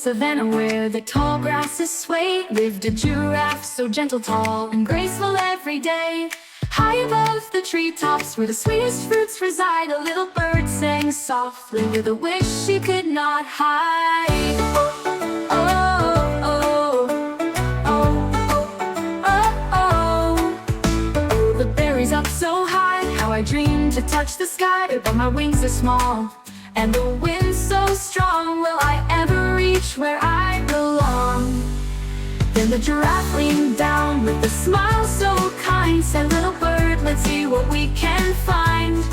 savannah where the tall grasses sway, lived a giraffe so gentle, tall, and graceful every day. High above the treetops where the sweetest fruits reside, a little bird sang softly with a wish she could not hide. Oh, oh, oh, oh, oh, oh, the berries up so high, how I dream to touch the sky, but my wings are small, and the wind so strong. Will I ever reach where I belong? Then the giraffe leaned down with a smile so kind, said, little bird, let's see what we can find.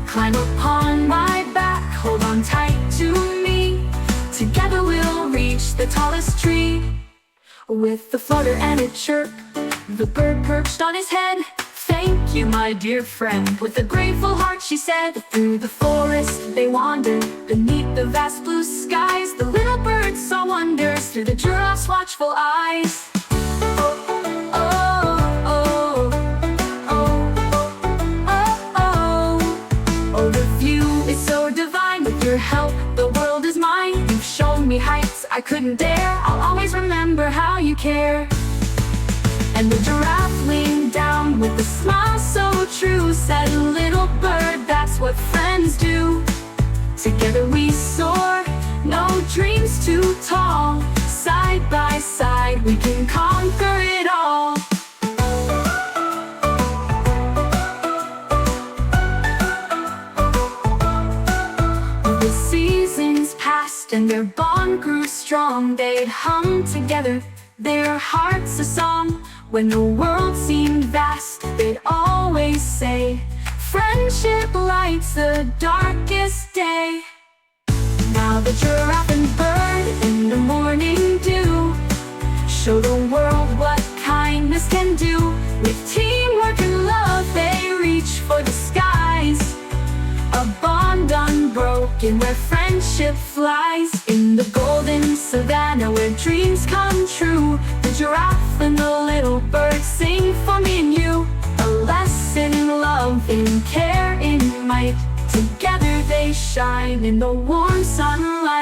Climb upon my back, hold on tight to me, together we'll reach the tallest tree. With a flutter and a chirp, the bird perched on his head. Thank you, my dear friend. With a grateful heart she said. Through the forest they wandered, beneath the vast blue skies. The little bird saw wonders through the giraffe's watchful eyes. Oh, oh, oh, oh, oh, oh, oh, the view is so divine. With your help, the world is mine. You've shown me heights I couldn't dare. I'll always remember how you care. And the giraffe leaned down with a smile so true, said, little bird, that's what friends do. Together we soar, no dreams too tall. Side by side we can conquer it all. The seasons passed and their bond grew strong. They'd hum together, their hearts a song. When the world seemed vast, they'd always say, friendship lights the darkest day. Now the giraffe and bird in the morning dew show the world what kindness can do. With teamwork and love they reach for the skies, a bond unbroken where friendship flies. In the golden savannah where dreams come true, the giraffe and the little bird sing for me and you. A lesson in love, in care, in might. Together they shine in the warm sunlight.